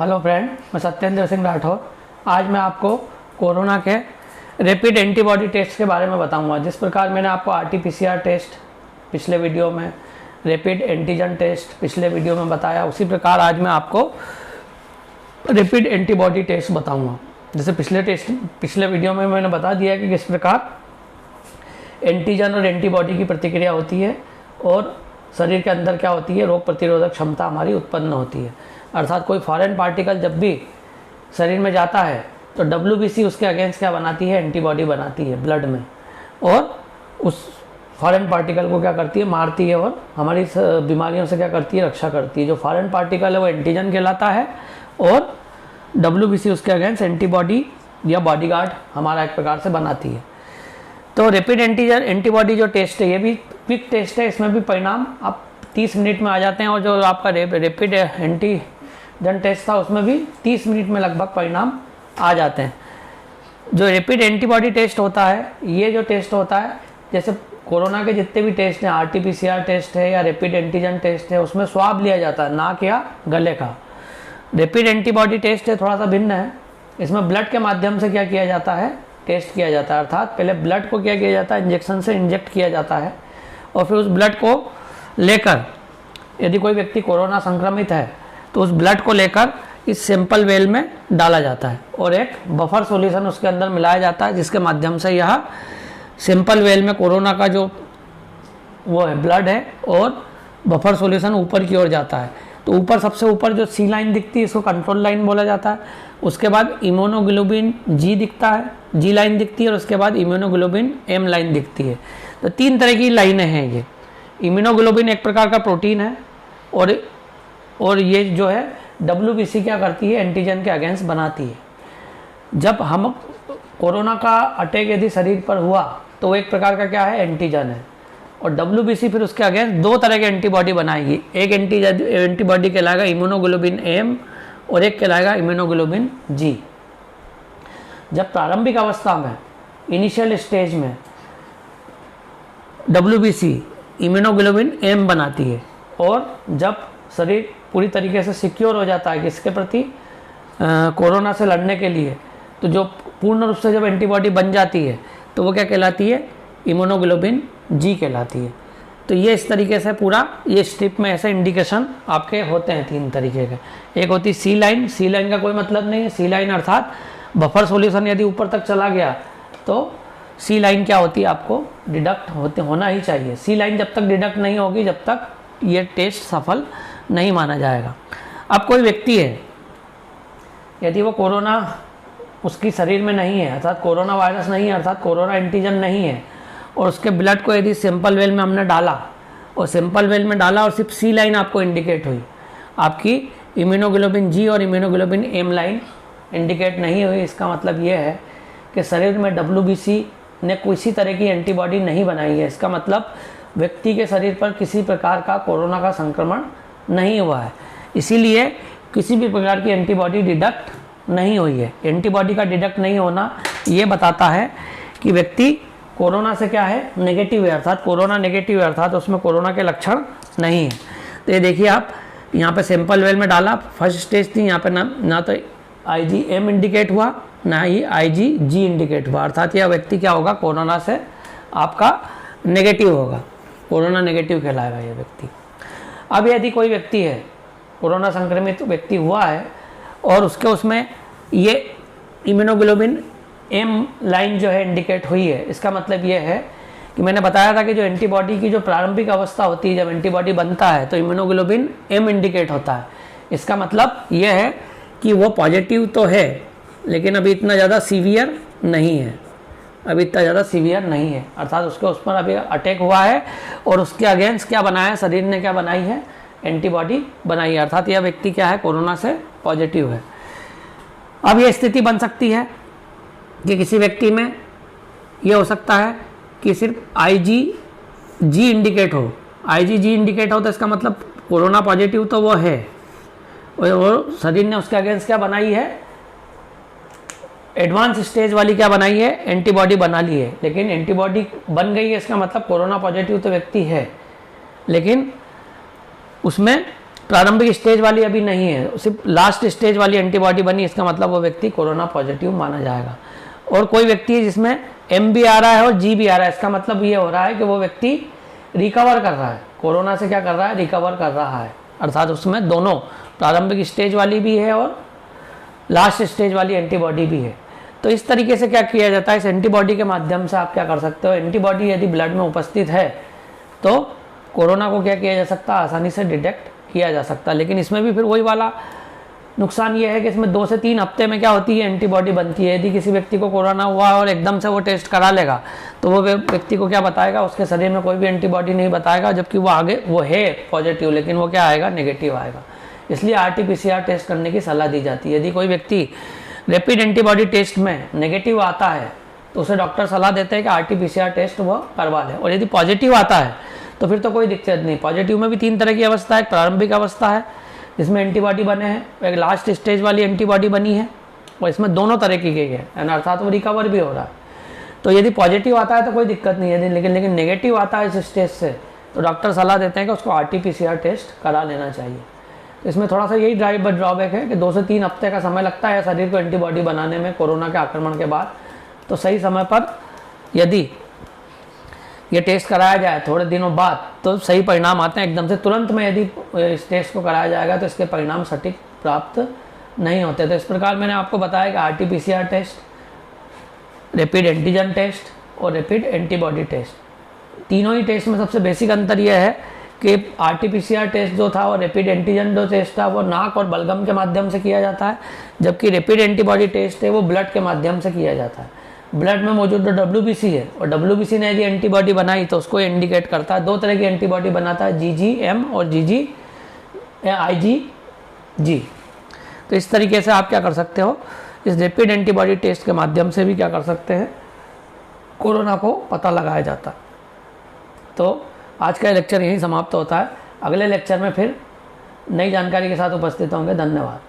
Hello friend, मैं सत्येंद्र सिंह राठौर। आज मैं आपको कोरोना के रैपिड एंटीबॉडी टेस्ट के बारे में बताऊंगा। जिस प्रकार मैंने आपको आरटी-पीसीआर टेस्ट पिछले वीडियो में, रैपिड एंटीजन टेस्ट पिछले वीडियो में बताया, उसी प्रकार आज मैं आपको रैपिड एंटीबॉडी टेस्ट बताऊंगा। जैसे पिछले वीडियो में मैंने बता दिया कि किस प्रकार एंटीजन और एंटीबॉडी की प्रतिक्रिया होती है और शरीर के अंदर क्या होती है, रोग प्रतिरोधक क्षमता हमारी उत्पन्न होती है। अर्थात कोई फॉरेन पार्टिकल जब भी शरीर में जाता है तो WBC उसके अगेंस्ट क्या बनाती है, एंटीबॉडी बनाती है ब्लड में, और उस फॉरेन पार्टिकल को क्या करती है, मारती है और हमारी बीमारियों से क्या करती है, रक्षा करती है। जो फॉरेन पार्टिकल है वो एंटीजन कहलाता है और WBC उसके अगेंस्ट एंटीबॉडी या बॉडीगार्ड हमारा एक प्रकार से बनाती है। तो रैपिड एंटीजन एंटीबॉडी जो टेस्ट है ये भी क्विक टेस्ट है, इसमें भी परिणाम आप 30 मिनट में आ जाते हैं, और जो आपका रैपिड एंटीजन टेस्ट था उसमें भी 30 मिनट में लगभग परिणाम आ जाते हैं। जो रैपिड एंटीबॉडी टेस्ट होता है, ये जो टेस्ट होता है, जैसे कोरोना के जितने भी टेस्ट हैं, आरटी-पीसीआर टेस्ट है या रैपिड एंटीजन टेस्ट है, उसमें स्वाब लिया जाता है, नाक या गले का। रैपिड एंटीबॉडी टेस्ट है थोड़ा सा भिन्न है, इसमें ब्लड के माध्यम से क्या किया जाता है, टेस्ट किया जाता है। अर्थात पहले ब्लड को क्या किया जाता है, इंजेक्शन से इंजेक्ट किया जाता है, और फिर उस ब्लड को लेकर यदि कोई व्यक्ति कोरोना संक्रमित है तो उस ब्लड को लेकर इस सैंपल वेल में डाला जाता है और एक बफर सॉल्यूशन उसके अंदर मिलाया जाता है, जिसके माध्यम से यह सैंपल वेल में कोरोना का जो वो है ब्लड है और बफर सॉल्यूशन ऊपर की ओर जाता है। तो ऊपर सबसे ऊपर जो सी लाइन दिखती है इसको कंट्रोल लाइन बोला जाता है। उसके बाद इम्यूनोग्लोबिन जी दिखता है, जी लाइन दिखती है, और उसके बाद इम्यूनोग्लोबिन एम लाइन दिखती है। तो 3 तरह की लाइनें हैं ये। इम्यूनोग्लोबिन एक प्रकार का प्रोटीन है और ये जो है WBC क्या करती है, एंटीजन के अगेंस्ट बनाती है। जब हम कोरोना का अटैक यदि शरीर पर हुआ तो वो एक प्रकार का क्या है, एंटीजन है, और WBC फिर उसके अगेंस्ट 2 तरह के एंटीबॉडी बनाएगी। एक एंटीबॉडी कहलाएगा इम्यूनोग्लोबिन एम और एक कहलाएगा इम्यूनोग्लोबिन जी। जब प्रारंभिक अवस्था में, इनिशियल स्टेज में WBC इम्यूनोग्लोबिन एम बनाती है, और जब शरीर पूरी तरीके से सिक्योर हो जाता है किसके प्रति, कोरोना से लड़ने के लिए, तो जो पूर्ण रूप से जब एंटीबॉडी बन जाती है तो वो क्या कहलाती है, इम्यूनोग्लोबिन जी कहलाती है। तो ये इस तरीके से पूरा ये स्ट्रिप में ऐसे इंडिकेशन आपके होते हैं 3 तरीके के। एक होती है सी लाइन। सी लाइन का कोई मतलब नहीं है, सी लाइन अर्थात बफर सॉल्यूशन यदि ऊपर तक चला गया तो सी लाइन क्या होती है, आपको डिडक्ट होना ही चाहिए। सी लाइन जब तक डिडक्ट नहीं होगी जब तक ये टेस्ट सफल नहीं माना जाएगा। अब कोई व्यक्ति है, यदि वो कोरोना उसकी शरीर में नहीं है, अर्थात कोरोना वायरस नहीं है, अर्थात कोरोना एंटीजन नहीं है, और उसके ब्लड को यदि सैंपल वेल में हमने डाला और सैंपल वेल में डाला और सिर्फ सी लाइन आपको इंडिकेट हुई, आपकी इम्यूनोग्लोबिन जी और इम्यूनोग्लोबिन एम लाइन इंडिकेट नहीं हुई, इसका मतलब ये है कि शरीर में WBC ने किसी तरह की एंटीबॉडी नहीं बनाई है। इसका मतलब व्यक्ति के शरीर पर किसी प्रकार का कोरोना का संक्रमण नहीं हुआ है, इसीलिए किसी भी प्रकार की एंटीबॉडी डिडक्ट नहीं हुई है। एंटीबॉडी का डिडक्ट नहीं होना ये बताता है कि व्यक्ति कोरोना से क्या है, नेगेटिव है, अर्थात कोरोना नेगेटिव है, अर्थात उसमें कोरोना के लक्षण नहीं है। तो ये देखिए, आप यहाँ पे सैंपल वेल में डाला, फर्स्ट स्टेज थी, यहाँ पे ना तो IgM इंडिकेट हुआ ना ही IgG इंडिकेट हुआ, अर्थात यह व्यक्ति क्या होगा, कोरोना से आपका नेगेटिव होगा, कोरोना नेगेटिव कहलाएगा ये व्यक्ति। अब यदि कोई व्यक्ति है, कोरोना संक्रमित व्यक्ति हुआ है और उसमें ये इम्यूनोग्लोबिन एम लाइन जो है इंडिकेट हुई है, इसका मतलब ये है कि मैंने बताया था कि जो एंटीबॉडी की जो प्रारंभिक अवस्था होती है, जब एंटीबॉडी बनता है तो इम्यूनोग्लोबिन एम इंडिकेट होता है। इसका मतलब ये है कि वो पॉजिटिव तो है लेकिन अभी इतना ज़्यादा सीवियर नहीं है, अर्थात उस पर अभी अटैक हुआ है और उसके अगेंस्ट क्या बनाया है, शरीर ने क्या बनाई है, एंटीबॉडी बनाई है, अर्थात यह व्यक्ति क्या है, कोरोना से पॉजिटिव है। अब यह स्थिति बन सकती है कि किसी व्यक्ति में यह हो सकता है कि सिर्फ IgG इंडिकेट हो। IgG इंडिकेट हो तो इसका मतलब कोरोना पॉजिटिव तो वो है, और शरीर ने उसके अगेंस्ट क्या बनाई है, एडवांस स्टेज वाली क्या बनाई है, एंटीबॉडी बना ली है। लेकिन एंटीबॉडी बन गई है, इसका मतलब कोरोना पॉजिटिव तो व्यक्ति है, लेकिन उसमें प्रारंभिक स्टेज वाली अभी नहीं है, सिर्फ लास्ट स्टेज वाली एंटीबॉडी बनी, इसका मतलब वो व्यक्ति कोरोना पॉजिटिव माना जाएगा। और कोई व्यक्ति है जिसमें एम भी आ रहा है और जी भी आ रहा है, इसका मतलब ये हो रहा है कि वो व्यक्ति रिकवर कर रहा है, कोरोना से क्या कर रहा है, रिकवर कर रहा है, अर्थात उसमें दोनों प्रारंभिक स्टेज वाली भी है और लास्ट स्टेज वाली एंटीबॉडी भी है। तो इस तरीके से क्या किया जाता है, इस एंटीबॉडी के माध्यम से आप क्या कर सकते हो, एंटीबॉडी यदि ब्लड में उपस्थित है तो कोरोना को क्या किया जा सकता है, आसानी से डिटेक्ट किया जा सकता है। लेकिन इसमें भी फिर वही वाला नुकसान ये है कि इसमें 2 से 3 हफ्ते में क्या होती है, एंटीबॉडी बनती है। यदि किसी व्यक्ति को कोरोना हुआ और एकदम से वो टेस्ट करा लेगा तो वो व्यक्ति को क्या बताएगा, उसके शरीर में कोई भी एंटीबॉडी नहीं बताएगा, जबकि वो आगे वो है पॉजिटिव, लेकिन वो क्या आएगा, नेगेटिव आएगा। इसलिए RT-PCR टेस्ट करने की सलाह दी जाती है। यदि कोई व्यक्ति रैपिड एंटीबॉडी टेस्ट में नेगेटिव आता है तो उसे डॉक्टर सलाह देते हैं कि RT-PCR टेस्ट वो करवा ले, और यदि पॉजिटिव आता है तो फिर तो कोई दिक्कत नहीं। पॉजिटिव में भी 3 तरह की अवस्था है, एक प्रारंभिक अवस्था है जिसमें एंटीबॉडी बने हैं, एक लास्ट स्टेज वाली एंटीबॉडी बनी है, और इसमें दोनों तरह की गई है, अर्थात वो रिकवर भी हो रहा है। तो यदि पॉजिटिव आता है तो कोई दिक्कत नहीं है, लेकिन नेगेटिव आता है इस स्टेज से तो डॉक्टर सलाह देते हैं कि उसको RT-PCR टेस्ट करा लेना चाहिए। तो इसमें थोड़ा सा यही ड्रॉबैक है कि 2 से 3 हफ्ते का समय लगता है शरीर को एंटीबॉडी बनाने में कोरोना के आक्रमण के बाद। तो सही समय पर यदि ये टेस्ट कराया जाए थोड़े दिनों बाद तो सही परिणाम आते हैं। एकदम से तुरंत में यदि इस टेस्ट को कराया जाएगा तो इसके परिणाम सटीक प्राप्त नहीं होते। तो इस प्रकार मैंने आपको बताया कि RT-PCR test, rapid antigen test और रैपिड एंटीबॉडी टेस्ट, तीनों ही टेस्ट में सबसे बेसिक अंतर यह है कि RT-PCR टेस्ट जो था और रैपिड एंटीजन जो टेस्ट था वो नाक और बलगम के माध्यम से किया जाता है, जबकि रैपिड एंटीबॉडी टेस्ट है वो ब्लड के माध्यम से किया जाता है। ब्लड में मौजूद जो WBC है, और WBC ने यदि एंटीबॉडी बनाई तो उसको इंडिकेट करता है। 2 तरह की एंटीबॉडी बनाता है, GGM और IgG। तो इस तरीके से आप क्या कर सकते हो, इस रैपिड एंटीबॉडी टेस्ट के माध्यम से भी क्या कर सकते हैं, कोरोना को पता लगाया जाता है। तो आज का लेक्चर यहीं समाप्त होता है। अगले लेक्चर में फिर नई जानकारी के साथ उपस्थित होंगे। धन्यवाद।